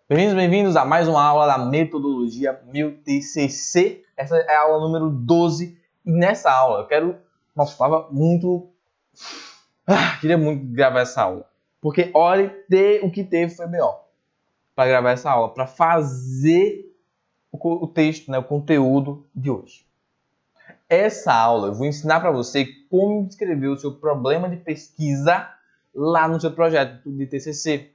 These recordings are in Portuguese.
Bem-vindos a mais uma aula da metodologia Meu TCC. Essa é a aula número 12 e nessa aula eu quero... Nossa, estava muito... queria muito gravar essa aula. Porque olha, o que teve foi melhor para gravar essa aula, para fazer o texto, né, o conteúdo de hoje. Essa aula eu vou ensinar para você como escrever o seu problema de pesquisa lá no seu projeto de TCC.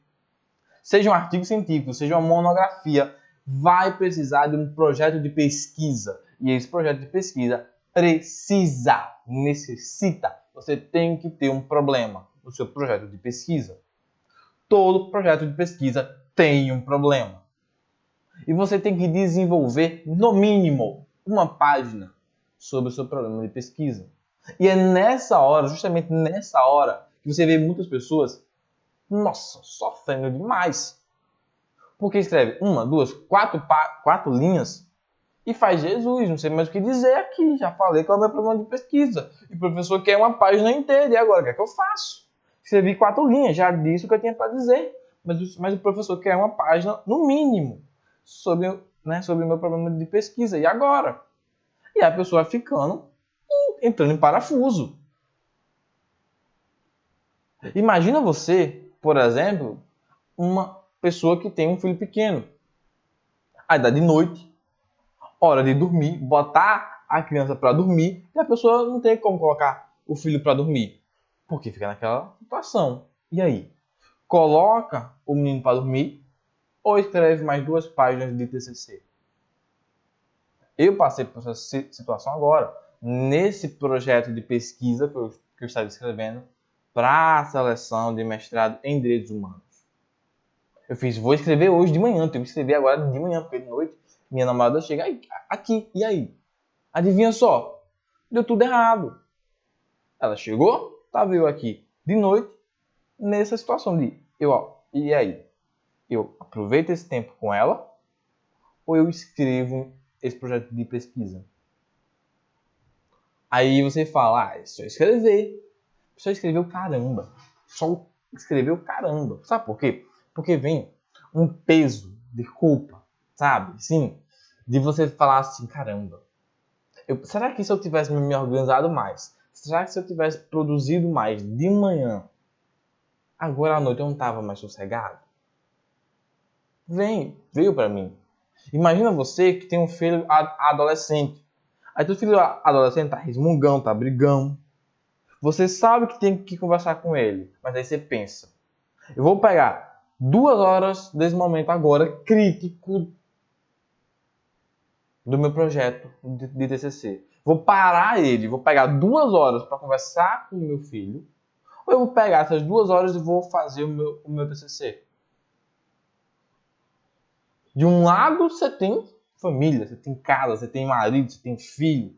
Seja um artigo científico, seja uma monografia, vai precisar de um projeto de pesquisa. E esse projeto de pesquisa necessita. Você tem que ter um problema no seu projeto de pesquisa. Todo projeto de pesquisa tem um problema. E você tem que desenvolver, no mínimo, uma página sobre o seu problema de pesquisa. E é nessa hora, justamente nessa hora, que você vê muitas pessoas, nossa, sofrendo demais. Porque escreve uma, duas, quatro linhas e faz Jesus, não sei mais o que dizer aqui. Já falei qual é o meu problema de pesquisa. E o professor quer uma página inteira. E agora, o que é que eu faço? Escrevi 4 linhas, já disse o que eu tinha para dizer. Mas o professor quer uma página, no mínimo, sobre o meu problema de pesquisa. E agora? E a pessoa ficando, entrando em parafuso. Imagina você, por exemplo, uma pessoa que tem um filho pequeno. Aí dá de noite, hora de dormir, botar a criança para dormir e a pessoa não tem como colocar o filho para dormir, porque fica naquela situação. E aí? Coloca o menino para dormir ou escreve mais 2 páginas de TCC? Eu passei por essa situação agora, nesse projeto de pesquisa que eu estava escrevendo para a seleção de mestrado em Direitos Humanos. Vou escrever hoje de manhã, tenho que escrever agora de manhã, porque de noite minha namorada chega aqui, e aí? Adivinha só? Deu tudo errado. Ela chegou, tava eu aqui de noite, nessa situação de e aí? Eu aproveito esse tempo com ela ou eu escrevo esse projeto de pesquisa? Aí você fala, é só escrever. Só escreveu caramba. Só escreveu caramba. Sabe por quê? Porque vem um peso de culpa, sabe? Sim, de você falar assim, caramba. Será que se eu tivesse me organizado mais? Será que se eu tivesse produzido mais de manhã, agora à noite eu não estava mais sossegado? Veio para mim. Imagina você que tem um filho adolescente. Aí teu filho adolescente tá resmungão, tá brigão. Você sabe que tem que conversar com ele, mas aí você pensa, eu vou pegar 2 horas desse momento agora crítico do meu projeto de TCC. Vou parar ele, vou pegar 2 horas para conversar com o meu filho, ou eu vou pegar essas 2 horas e vou fazer o meu TCC. De um lado você tem família, você tem casa, você tem marido, você tem filho.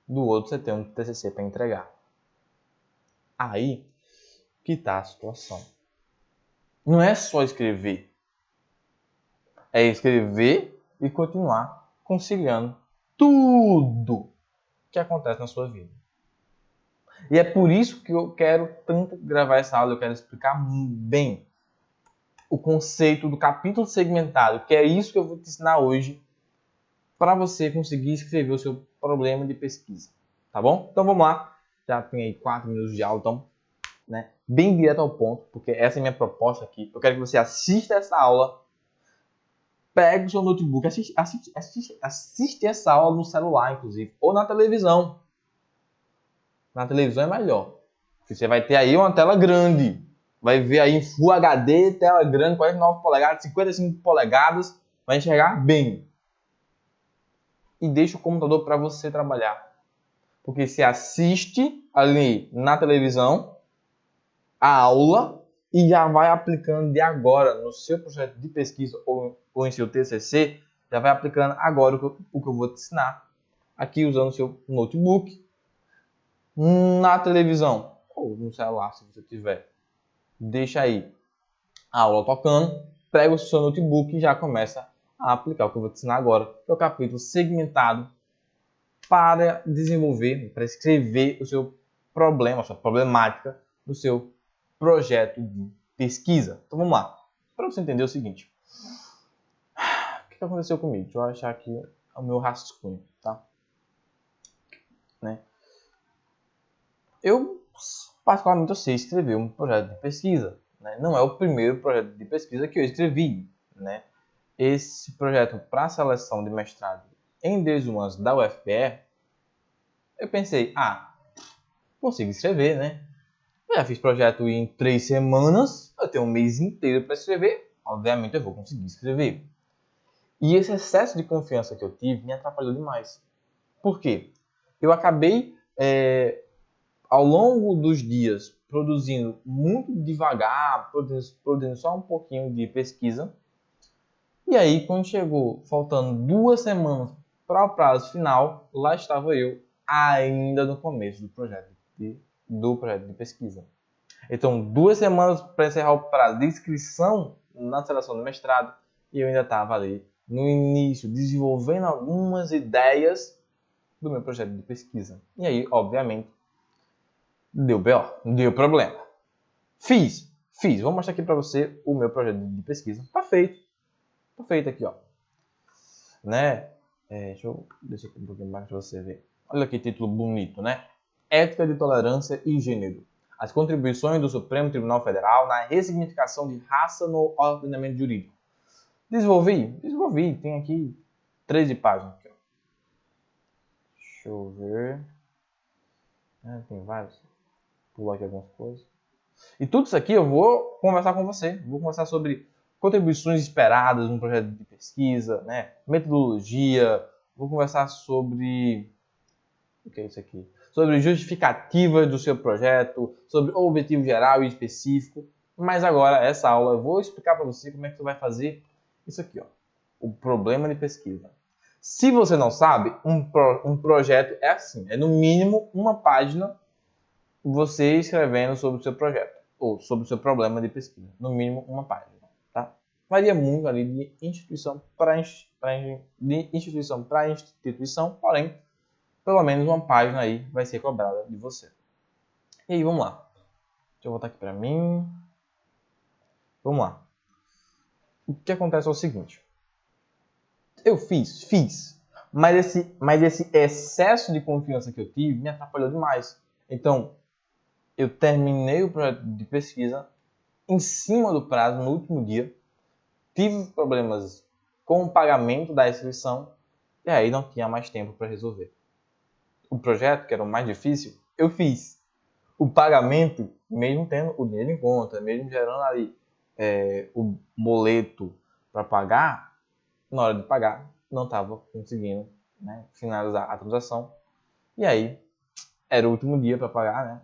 Do outro você tem um TCC para entregar. Aí que tá a situação. Não é só escrever. É escrever e continuar conciliando tudo que acontece na sua vida. E é por isso que eu quero tanto gravar essa aula, eu quero explicar bem o conceito do capítulo segmentado, que é isso que eu vou te ensinar hoje para você conseguir escrever o seu problema de pesquisa. Tá bom? Então vamos lá. Já tem aí 4 minutos de aula, então, né, bem direto ao ponto, porque essa é a minha proposta aqui. Eu quero que você assista essa aula, pegue o seu notebook, assiste essa aula no celular, inclusive, ou na televisão. Na televisão é melhor, porque você vai ter aí uma tela grande. Vai ver aí em Full HD, tela grande, 49 polegadas, 55 polegadas, vai enxergar bem. E deixa o computador para você trabalhar. Porque você assiste ali na televisão a aula e já vai aplicando de agora no seu projeto de pesquisa ou em seu TCC, já vai aplicando agora o que eu vou te ensinar. Aqui usando o seu notebook, na televisão ou no celular, se você tiver. Deixa aí a aula tocando, pega o seu notebook e já começa a aplicar o que eu vou te ensinar agora, que é o capítulo segmentado para desenvolver, para escrever o seu problema, a sua problemática do seu projeto de pesquisa. Então vamos lá. Para você entender o seguinte, que aconteceu comigo? Deixa eu achar aqui o meu rascunho, tá? Né? Eu, particularmente, eu sei escrever um projeto de pesquisa. Né? Não é o primeiro projeto de pesquisa que eu escrevi. Né? Esse projeto para seleção de mestrado em Direitos Humanos da UFPE, eu pensei, consigo escrever, né? Eu já fiz projeto em 3 semanas, eu tenho um mês inteiro para escrever, obviamente eu vou conseguir escrever. E esse excesso de confiança que eu tive me atrapalhou demais. Por quê? Eu acabei, ao longo dos dias, produzindo muito devagar, produzindo só um pouquinho de pesquisa. E aí, quando chegou faltando 2 semanas para o prazo final, lá estava eu, ainda no começo do projeto de pesquisa. Então, 2 semanas para encerrar o prazo de inscrição na seleção do mestrado, e eu ainda estava ali no início, desenvolvendo algumas ideias do meu projeto de pesquisa. E aí, obviamente, deu BO, deu problema. Fiz. Vou mostrar aqui para você o meu projeto de pesquisa. Tá feito aqui, ó. Né? Deixa eu aqui um pouquinho mais para você ver. Olha que título bonito, né? Ética de Tolerância e Gênero. As contribuições do Supremo Tribunal Federal na ressignificação de raça no ordenamento jurídico. Desenvolvi. Tem aqui 13 páginas. Aqui, ó. Deixa eu ver. Tem vários. Pular aqui algumas coisas. E tudo isso aqui eu vou conversar com você. Vou conversar sobre contribuições esperadas no projeto de pesquisa, né? Metodologia. Vou conversar sobre... O que é isso aqui? Sobre justificativas do seu projeto, sobre o objetivo geral e específico. Mas agora, essa aula, eu vou explicar para você como é que você vai fazer isso aqui, ó. O problema de pesquisa. Se você não sabe, um projeto é assim. É no mínimo uma página você escrevendo sobre o seu projeto. Ou sobre o seu problema de pesquisa. No mínimo uma página. Tá? Varia muito ali de instituição para instituição, porém, pelo menos uma página aí vai ser cobrada de você. E aí, vamos lá. Deixa eu voltar aqui para mim. Vamos lá. O que acontece é o seguinte. Eu fiz. Mas esse excesso de confiança que eu tive me atrapalhou demais. Então, eu terminei o projeto de pesquisa em cima do prazo, no último dia. Tive problemas com o pagamento da inscrição. E aí não tinha mais tempo para resolver. O projeto, que era o mais difícil, eu fiz. O pagamento, mesmo tendo o dinheiro em conta, mesmo gerando ali o boleto para pagar, na hora de pagar, não estava conseguindo, né, finalizar a transação. E aí, era o último dia para pagar, né?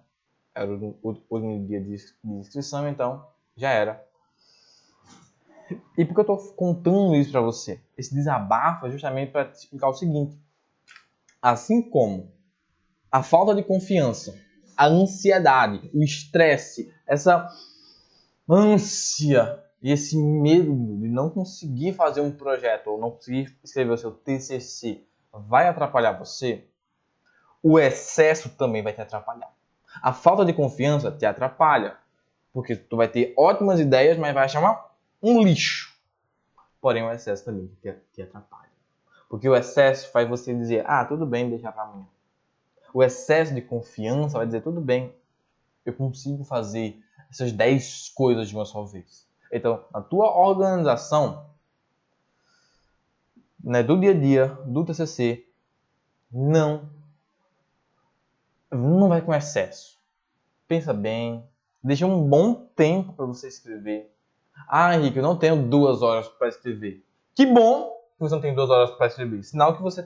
Era o último dia de inscrição, então já era. E por que eu estou contando isso para você? Esse desabafo é justamente para te explicar o seguinte. Assim como a falta de confiança, a ansiedade, o estresse, essa ânsia e esse medo de não conseguir fazer um projeto ou não conseguir escrever o seu TCC vai atrapalhar você, o excesso também vai te atrapalhar. A falta de confiança te atrapalha, porque tu vai ter ótimas ideias, mas vai achar um lixo. Porém, o excesso também te atrapalha. Porque o excesso faz você dizer, tudo bem, deixar para amanhã. O excesso de confiança vai dizer, tudo bem, eu consigo fazer essas 10 coisas de uma só vez. Então, na tua organização, né, do dia a dia, do TCC, não vai com excesso. Pensa bem, deixa um bom tempo para você escrever. Henrique, eu não tenho 2 horas para escrever. Que bom que você não tem 2 horas para escrever. Sinal que você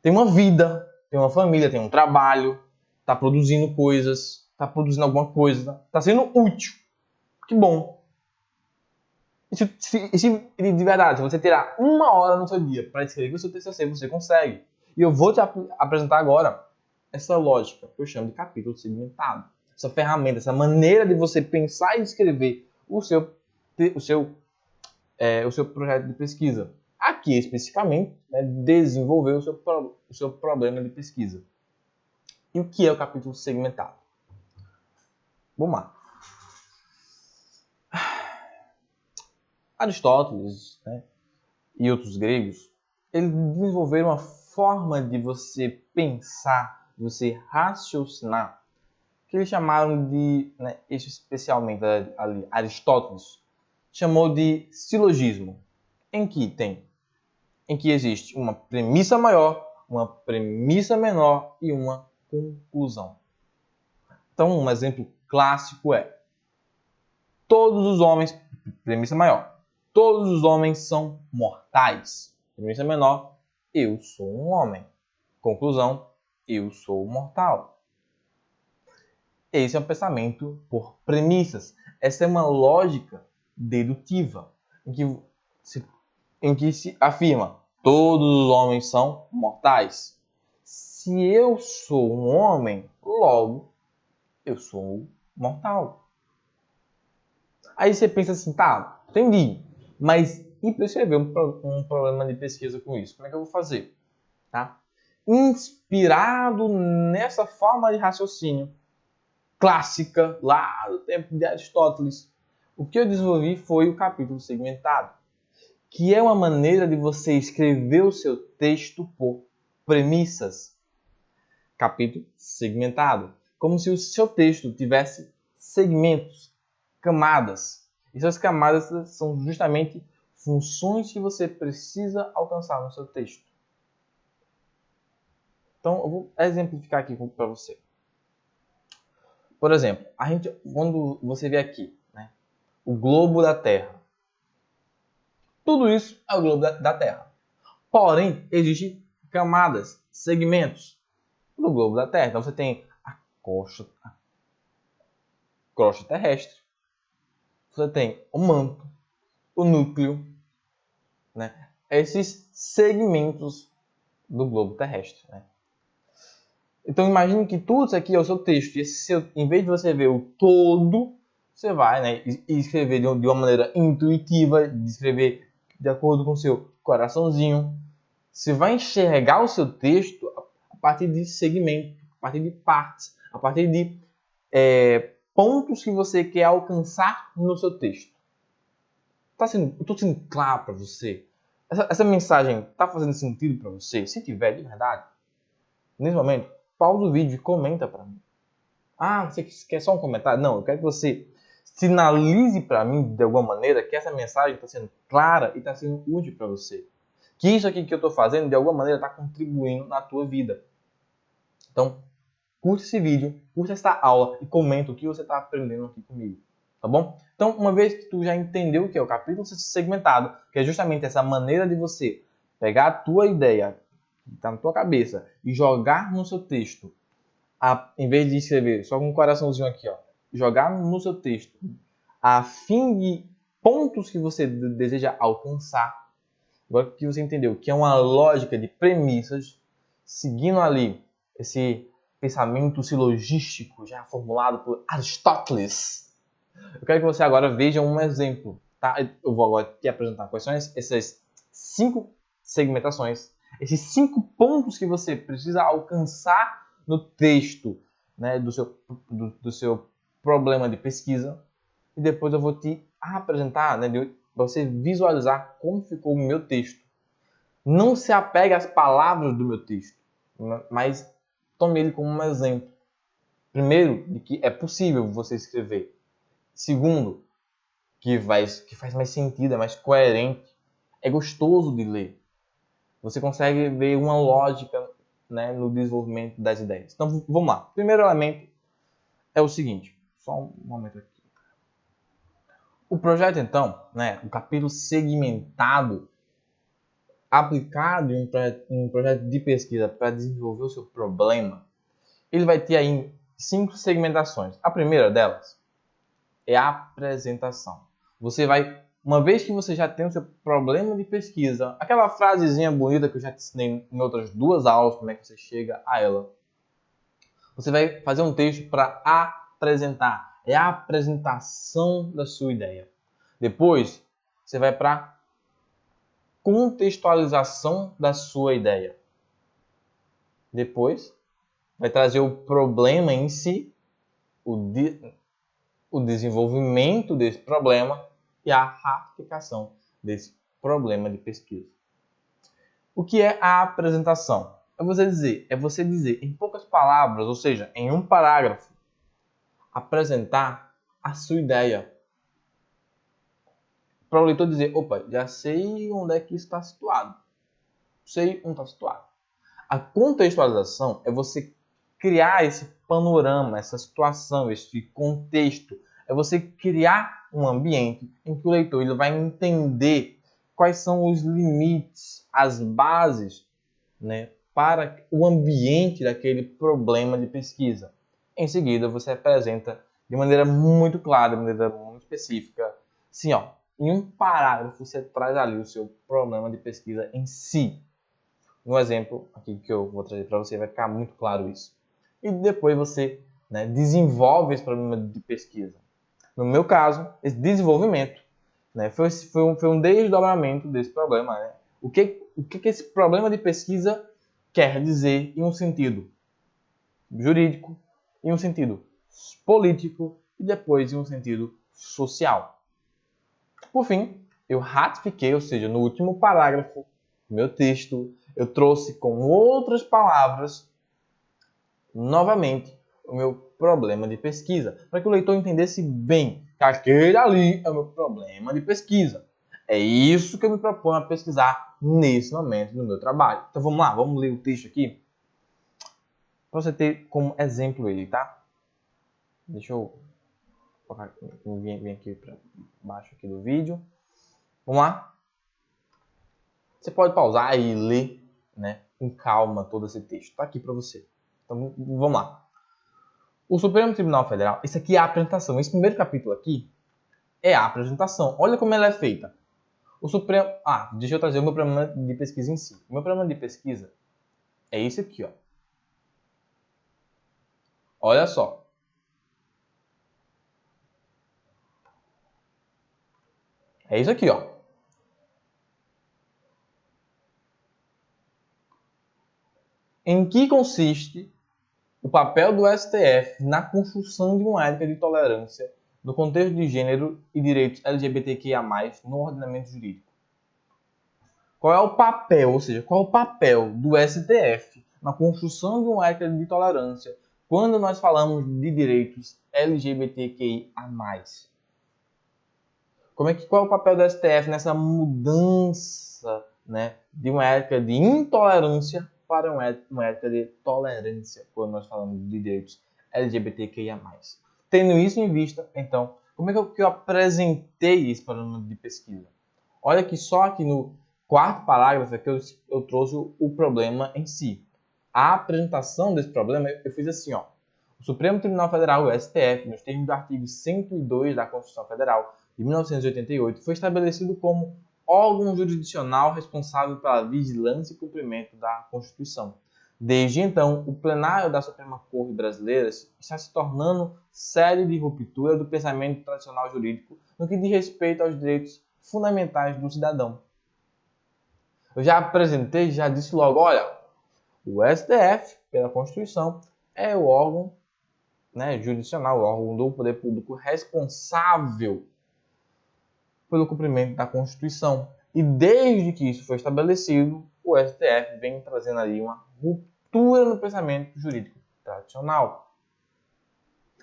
tem uma vida, tem uma família, tem um trabalho, está produzindo coisas, está produzindo alguma coisa, está sendo útil. Que bom. E se de verdade, se você tirar 1 hora no seu dia para escrever o seu TCC, você consegue. E eu vou te apresentar agora essa lógica que eu chamo de capítulo segmentado. Essa ferramenta, essa maneira de você pensar e escrever o seu projeto de pesquisa. Aqui, especificamente, desenvolver o seu problema de pesquisa. E o que é o capítulo segmentado? Vamos lá. Aristóteles, e outros gregos, eles desenvolveram uma forma de você pensar, de você raciocinar, que eles chamaram de, isso especialmente ali, Aristóteles, chamou de silogismo, em que existe uma premissa maior, uma premissa menor e uma conclusão. Então, um exemplo clássico é: todos os homens, premissa maior, todos os homens são mortais. Premissa menor, eu sou um homem. Conclusão, eu sou mortal. Esse é um pensamento por premissas. Essa é uma lógica dedutiva, em que se afirma: todos os homens são mortais. Se eu sou um homem, logo eu sou mortal. Aí você pensa assim, tá, entendi, mas e para escrever um problema de pesquisa com isso? Como é que eu vou fazer? Tá? Inspirado nessa forma de raciocínio clássica lá do tempo de Aristóteles, o que eu desenvolvi foi o capítulo segmentado, que é uma maneira de você escrever o seu texto por premissas. Capítulo segmentado, como se o seu texto tivesse segmentos, camadas. E essas camadas são justamente funções que você precisa alcançar no seu texto. Então, eu vou exemplificar aqui para você. Por exemplo, quando você vê aqui, o globo da Terra. Tudo isso é o globo da Terra. Porém, existem camadas, segmentos do globo da Terra. Então, você tem a crosta terrestre, você tem o manto, o núcleo, esses segmentos do globo terrestre. Então imagine que tudo isso aqui é o seu texto. E em vez de você ver o todo, você vai escrever de uma maneira intuitiva, de escrever de acordo com o seu coraçãozinho. Você vai enxergar o seu texto a partir de segmentos, a partir de partes, a partir de pontos que você quer alcançar no seu texto. Eu estou sendo claro para você? Essa mensagem está fazendo sentido para você? Se tiver, de verdade, nesse momento, pausa o vídeo e comenta para mim. Ah, você quer só um comentário? Não, eu quero que você sinalize para mim, de alguma maneira, que essa mensagem está sendo clara e está sendo útil para você. Que isso aqui que eu estou fazendo, de alguma maneira, está contribuindo na tua vida. Então, curte esse vídeo, curte esta aula e comenta o que você está aprendendo aqui comigo. Tá bom? Então, uma vez que tu já entendeu o que é o capítulo segmentado, que é justamente essa maneira de você pegar a tua ideia que está na tua cabeça e jogar no seu texto, em vez de escrever só com um coraçãozinho aqui, jogar no seu texto, a fim de pontos que você deseja alcançar. Agora que você entendeu que é uma lógica de premissas, seguindo ali esse pensamento silogístico já formulado por Aristóteles, eu quero que você agora veja um exemplo. Tá? Eu vou agora te apresentar quais são essas 5 segmentações, esses 5 pontos que você precisa alcançar no texto, do seu problema de pesquisa. E depois eu vou te apresentar, para você visualizar como ficou o meu texto. Não se apegue às palavras do meu texto, mas tome ele como um exemplo. Primeiro, de que é possível você escrever. Segundo, que faz mais sentido, é mais coerente, é gostoso de ler. Você consegue ver uma lógica, no desenvolvimento das ideias. Então, vamos lá. O primeiro elemento é o seguinte. Só um momento aqui. O projeto, então, o capítulo segmentado, aplicado em um projeto de pesquisa para desenvolver o seu problema, ele vai ter aí 5 segmentações. A primeira delas é a apresentação. Você vai, uma vez que você já tem o seu problema de pesquisa, aquela frasezinha bonita que eu já te ensinei em outras 2 aulas, como é que você chega a ela, você vai fazer um texto para apresentar. É a apresentação da sua ideia. Depois, você vai para a contextualização da sua ideia. Depois, vai trazer o problema em si, o desenvolvimento desse problema e a ratificação desse problema de pesquisa. O que é a apresentação? É você dizer em poucas palavras, ou seja, em um parágrafo, apresentar a sua ideia. Para o leitor dizer, opa, já sei onde é que isso está situado. Sei onde está situado. A contextualização é você criar esse panorama, essa situação, esse contexto. É você criar um ambiente em que o leitor ele vai entender quais são os limites, as bases, né, para o ambiente daquele problema de pesquisa. Em seguida, você apresenta de maneira muito clara, de maneira muito específica. Sim, ó, em um parágrafo você traz ali o seu problema de pesquisa em si. Um exemplo aqui que eu vou trazer para você vai ficar muito claro isso. E depois você, né, desenvolve esse problema de pesquisa. No meu caso, esse desenvolvimento, né, foi um desdobramento desse problema. Né? O que esse problema de pesquisa quer dizer em um sentido jurídico, em um sentido político e depois em um sentido social. Por fim, eu ratifiquei, ou seja, no último parágrafo do meu texto, eu trouxe com outras palavras, novamente, o meu problema de pesquisa, para que o leitor entendesse bem que aquele ali é o meu problema de pesquisa. É isso que eu me proponho a pesquisar nesse momento do meu trabalho. Então vamos lá, vamos ler o texto aqui, para você ter como exemplo ele, tá? Deixa eu vir aqui para baixo aqui do vídeo. Vamos lá? Você pode pausar e ler, né, com calma todo esse texto. Está aqui para você. Então, vamos lá. O Supremo Tribunal Federal, isso aqui é a apresentação. Esse primeiro capítulo aqui é a apresentação. Olha como ela é feita. O Supremo... deixa eu trazer o meu problema de pesquisa em si. O meu problema de pesquisa é esse aqui, ó. Olha só. É isso aqui, ó. Em que consiste o papel do STF na construção de uma ética de tolerância no contexto de gênero e direitos LGBTQIA+, no ordenamento jurídico? Qual é o papel, ou seja, qual é o papel do STF na construção de uma ética de tolerância quando nós falamos de direitos LGBTQIA+? Qual é o papel do STF nessa mudança, né, de uma ética de intolerância para uma ética de tolerância, quando nós falamos de direitos LGBTQIA+. Tendo isso em vista, então, como é que eu apresentei esse problema de pesquisa? Olha que só aqui no quarto parágrafo é que eu trouxe o problema em si. A apresentação desse problema eu fiz assim, ó. O Supremo Tribunal Federal, o STF, nos termos do artigo 102 da Constituição Federal de 1988, foi estabelecido como órgão jurisdicional responsável pela vigilância e cumprimento da Constituição. Desde então, o plenário da Suprema Corte Brasileira está se tornando sede de ruptura do pensamento tradicional jurídico no que diz respeito aos direitos fundamentais do cidadão. Eu já apresentei, já disse logo, olha, o STF, pela Constituição, é o órgão, né, jurisdicional, o órgão do poder público responsável pelo cumprimento da Constituição. E desde que isso foi estabelecido, o STF vem trazendo ali uma ruptura no pensamento jurídico tradicional.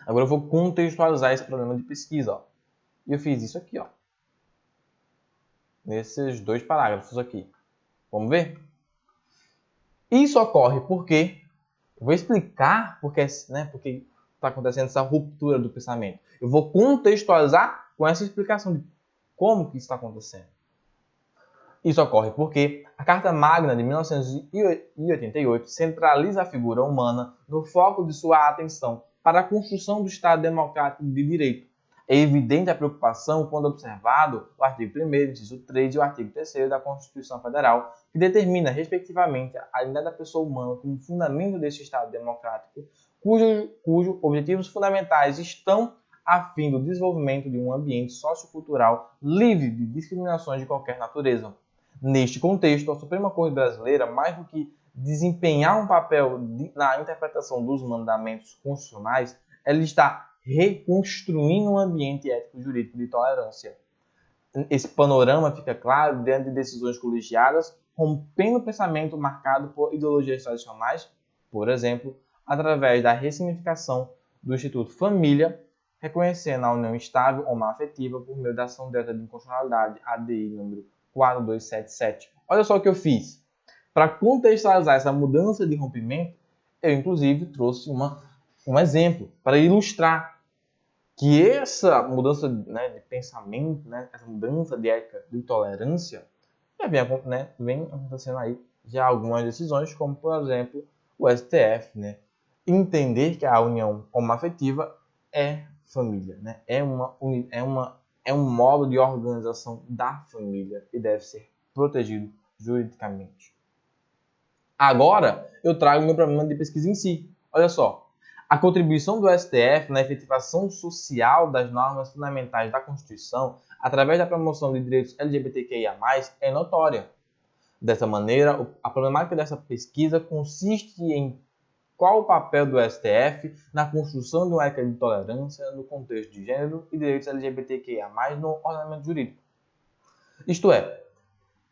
Agora eu vou contextualizar esse problema de pesquisa. Ó. E eu fiz isso aqui, ó, nesses dois parágrafos aqui. Vamos ver? Isso ocorre porque... Eu vou explicar porque está acontecendo essa ruptura do pensamento. Eu vou contextualizar com essa explicação de como que isso está acontecendo. Isso ocorre porque a Carta Magna de 1988 centraliza a figura humana no foco de sua atenção para a construção do Estado democrático de direito. É evidente a preocupação quando observado o artigo 1º, inciso 3 e o artigo 3º da Constituição Federal, que determina, respectivamente, a dignidade da pessoa humana como fundamento desse Estado democrático, cujos objetivos fundamentais estão a fim do desenvolvimento de um ambiente sociocultural livre de discriminações de qualquer natureza. Neste contexto, a Suprema Corte Brasileira, mais do que desempenhar um papel na interpretação dos mandamentos constitucionais, ela está reconstruindo um ambiente ético-jurídico de tolerância. esse panorama fica claro diante de decisões colegiadas, rompendo o pensamento marcado por ideologias tradicionais, por exemplo, através da ressignificação do Instituto Família, reconhecendo a união estável homoafetiva por meio da ação direta de inconstitucionalidade, ADI número 4277. Olha só o que eu fiz. Para contextualizar essa mudança de rompimento, eu inclusive trouxe um exemplo para ilustrar que essa mudança, né, de pensamento, né, essa mudança de ética de tolerância, já vem acontecendo aí já algumas decisões, como por exemplo o STF, né, entender que a união homoafetiva é família, né, é um modo de organização da família e deve ser protegido juridicamente. Agora eu trago o meu problema de pesquisa em si. Olha só. A contribuição do STF na efetivação social das normas fundamentais da Constituição, através da promoção de direitos LGBTQIA+, é notória. Dessa maneira, a problemática dessa pesquisa consiste em qual o papel do STF na construção de uma ética de tolerância no contexto de gênero e direitos LGBTQIA+, no ordenamento jurídico. Isto é,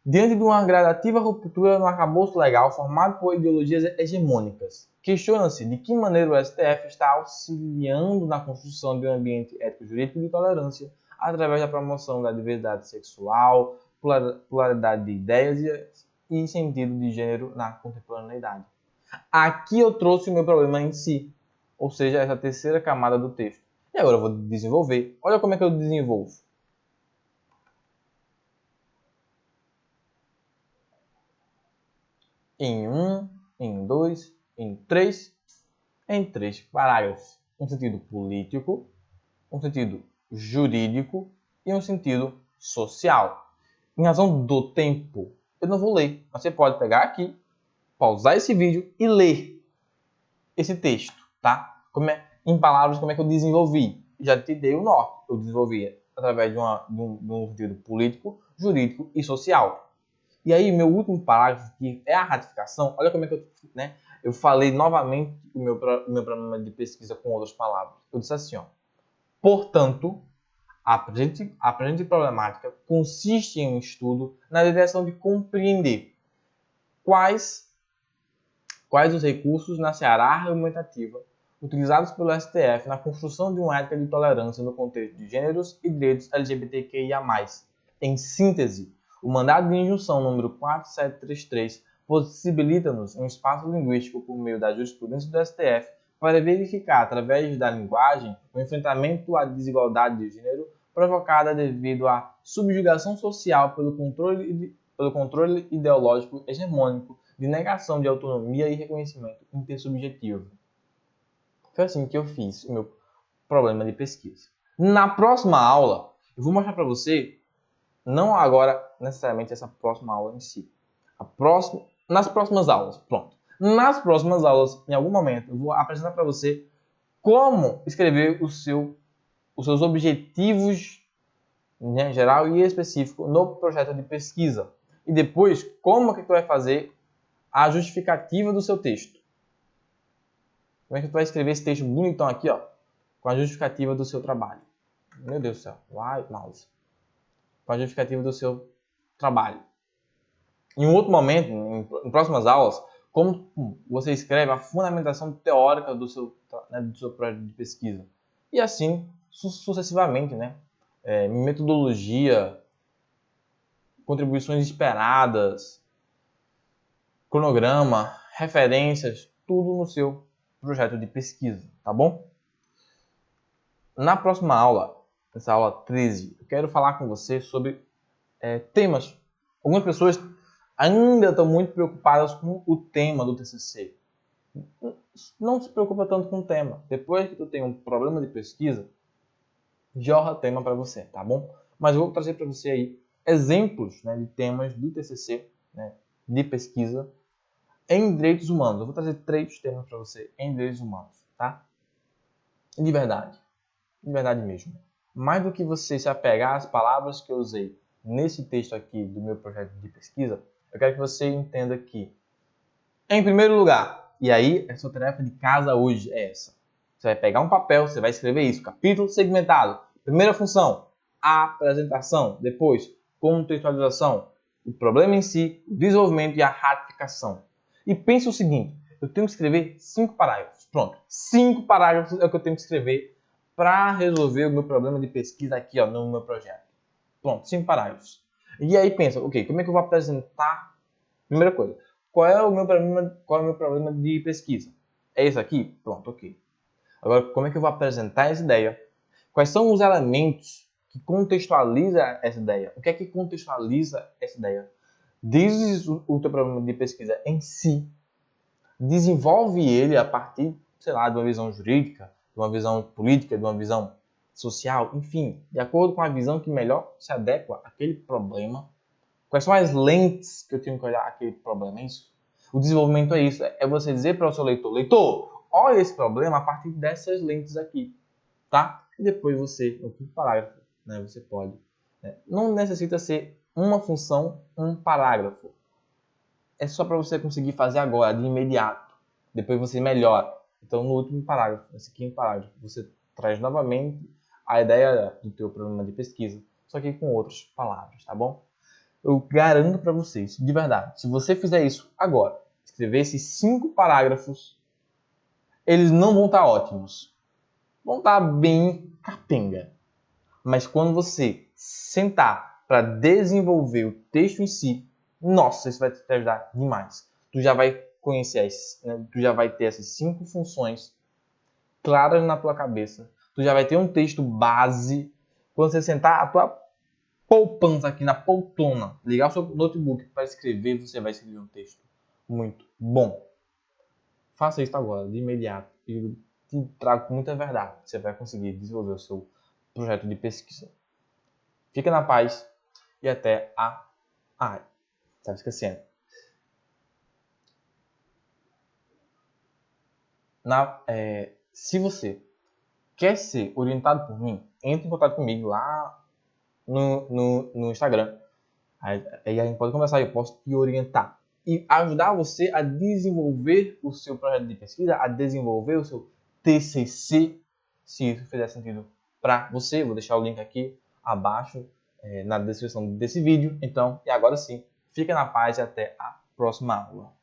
diante de uma gradativa ruptura no arcabouço legal formado por ideologias hegemônicas, questiona-se de que maneira o STF está auxiliando na construção de um ambiente ético-jurídico de tolerância através da promoção da diversidade sexual, pluralidade de ideias e sentido de gênero na contemporaneidade. Aqui eu trouxe o meu problema em si, ou seja, essa terceira camada do texto. E agora eu vou desenvolver. Olha como é que eu desenvolvo. Em 1, em 2, em 3 parágrafos. Um sentido político, um sentido jurídico e um sentido social. Em razão do tempo, eu não vou ler. Você pode pegar aqui, pausar esse vídeo e ler esse texto, tá? Em palavras, como é que eu desenvolvi? Já te dei o norte. Eu desenvolvi através de um sentido político, jurídico e social. E aí, meu último parágrafo, que é a ratificação, olha como é que eu falei novamente o meu problema de pesquisa com outras palavras. Eu disse assim, ó. Portanto, a presente problemática consiste em um estudo na direção de compreender quais os recursos na seara argumentativa utilizados pelo STF na construção de uma ética de tolerância no contexto de gêneros e direitos LGBTQIA+. Em síntese, o mandado de injunção número 4733 possibilita-nos um espaço linguístico por meio da jurisprudência do STF para verificar, através da linguagem, o enfrentamento à desigualdade de gênero provocada devido à subjugação social pelo controle ideológico hegemônico de negação de autonomia e reconhecimento intersubjetivo. Foi assim que eu fiz o meu problema de pesquisa. Na próxima aula, eu vou mostrar para você, não agora necessariamente essa próxima aula em si, nas próximas aulas, pronto. Nas próximas aulas, em algum momento, eu vou apresentar para você como escrever os seus objetivos, né, geral e específico no projeto de pesquisa. E depois, como é que tu vai fazer a justificativa do seu texto. Como é que tu vai escrever esse texto bonitão aqui, ó, com a justificativa do seu trabalho. Meu Deus do céu. Vai, mouse. Com a justificativa do seu trabalho. Em um outro momento, em próximas aulas, como você escreve a fundamentação teórica do seu projeto de pesquisa. E assim, sucessivamente, né? Metodologia, contribuições esperadas, cronograma, referências, tudo no seu projeto de pesquisa, tá bom? Na próxima aula, essa aula 13, eu quero falar com você sobre temas. Algumas pessoas ainda estão muito preocupadas com o tema do TCC. Não se preocupa tanto com o tema. Depois que tu tem um problema de pesquisa, jorra tema para você, tá bom? Mas eu vou trazer para você aí exemplos, né, de temas do TCC, né, de pesquisa em direitos humanos. Eu vou trazer 3 temas para você em direitos humanos, tá? De verdade mesmo. Mais do que você se apegar às palavras que eu usei nesse texto aqui do meu projeto de pesquisa, eu quero que você entenda que, em primeiro lugar, e aí a sua tarefa de casa hoje é essa. Você vai pegar um papel, você vai escrever isso, capítulo segmentado. Primeira função, apresentação. Depois, contextualização, o problema em si, o desenvolvimento e a ratificação. E pense o seguinte, eu tenho que escrever 5 parágrafos. Pronto, 5 parágrafos é o que eu tenho que escrever para resolver o meu problema de pesquisa aqui ó, no meu projeto. Pronto, 5 parágrafos. E aí pensa, ok, como é que eu vou apresentar? Primeira coisa, qual é o meu problema de pesquisa? É isso aqui? Pronto, ok. Agora, como é que eu vou apresentar essa ideia? Quais são os elementos que contextualizam essa ideia? O que é que contextualiza essa ideia? Diz o teu problema de pesquisa em si, desenvolve ele a partir, sei lá, de uma visão jurídica, de uma visão política, de uma visão social, enfim, de acordo com a visão que melhor se adequa àquele problema. Quais são as lentes que eu tenho que olhar aquele problema? É isso? O desenvolvimento é isso, é você dizer para o seu leitor, leitor, olha esse problema a partir dessas lentes aqui, tá? E depois você, no quinto parágrafo, né, você pode. Né? Não necessita ser uma função, um parágrafo. É só para você conseguir fazer agora, de imediato. Depois você melhora. Então, no último parágrafo, nesse quinto parágrafo, você traz novamente a ideia do teu problema de pesquisa, só que com outras palavras, tá bom? Eu garanto para vocês, de verdade, se você fizer isso agora, escrever esses 5 parágrafos, eles não vão estar ótimos. Vão estar bem capenga. Mas quando você sentar para desenvolver o texto em si, nossa, isso vai te ajudar demais. Tu já vai conhecer, tu já vai ter essas 5 funções claras na tua cabeça. Tu já vai ter um texto base. Quando você sentar, a tua poupança aqui na poltrona, ligar o seu notebook para escrever, você vai escrever um texto muito bom. Faça isso agora, de imediato. E te trago com muita verdade. Você vai conseguir desenvolver o seu projeto de pesquisa. Fica na paz e até a... estava esquecendo. Se você quer ser orientado por mim, entre em contato comigo lá no Instagram. Aí a gente pode conversar, eu posso te orientar e ajudar você a desenvolver o seu projeto de pesquisa, a desenvolver o seu TCC, se isso fizer sentido para você. Vou deixar o link aqui abaixo na descrição desse vídeo. Então, e agora sim, fica na paz e até a próxima aula.